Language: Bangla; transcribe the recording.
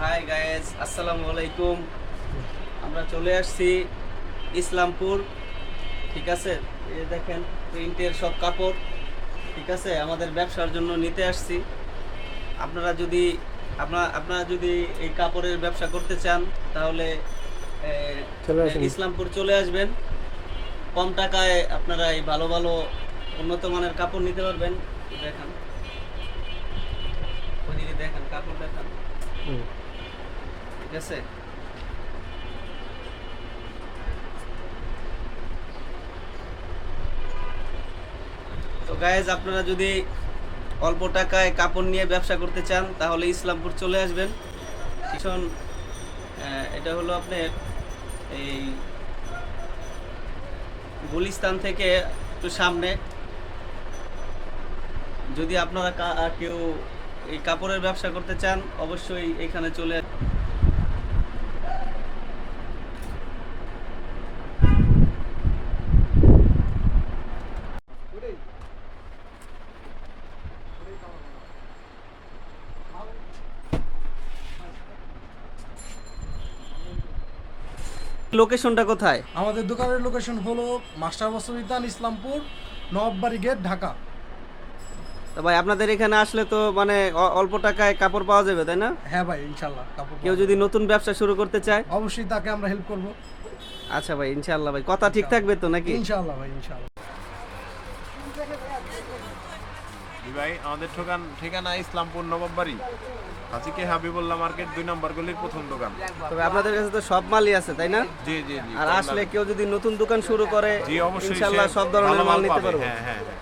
হাই গাইস, আসসালামু আলাইকুম। আমরা চলে আসছি ইসলামপুর। ঠিক আছে, এই দেখেন প্রিন্টের সব কাপড়। ঠিক আছে, আমাদের ব্যবসার জন্য নিতে আসছি। আপনারা যদি আপনারা যদি এই কাপড়ের ব্যবসা করতে চান তাহলে চলে আসেন। ইসলামপুর চলে আসবেন। কম টাকায় আপনারা এই ভালো ভালো উন্নত মানের কাপড় নিতে পারবেন। দেখেন, ওইদিকে দেখেন, কাপড় দেখেন। হুম। ঠিক আছে, তো গাইজ আপনারা যদি অল্প টাকায় কাপড় নিয়ে ব্যবসা করতে চান তাহলে ইসলামপুর চলে আসবেন। ভীষণ এটা হলো আপনার এই গুলিস্তান থেকে একটু সামনে। যদি আপনারা কেউ এই কাপড়ের ব্যবসা করতে চান অবশ্যই এখানে চলে লোকেশনটা কোথায়? আমাদের দোকানের লোকেশন হলো মাস্টার বস্ত্রবিতান, ইসলামপুর, নবাববাড়ি গেট, ঢাকা। তো ভাই আপনাদের এখানে আসলে তো মানে অল্প টাকায় কাপড় পাওয়া যাবে, তাই না? হ্যাঁ ভাই, ইনশাল্লাহ কাপড় কেউ যদি নতুন ব্যবসা শুরু করতে চায় অবশ্যই তাকে আমরা হেল্প করব। আচ্ছা ভাই, ইনশাআল্লাহ ভাই, কথা ঠিক থাকবে তো নাকি? ইনশাল্লাহ ভাই, ইনশাল্লাহ। ভাই আমাদের ঠিকানা ইসলামপুর নবাববাড়ি, হাজিকে হাবিবুল্লাহ মার্কেট 2 নম্বর গলির প্রথম দোকান। তবে আপনাদের কাছে তো সব মালই আছে, তাই না? জি জি জি। আর আসলে কেউ যদি নতুন দোকান শুরু করে জি অবশ্যই ইনশাআল্লাহ সে সব ধরনের ভালো মাল নিতে পাবে। পারবো। হ্যাঁ হ্যাঁ হ্যাঁ।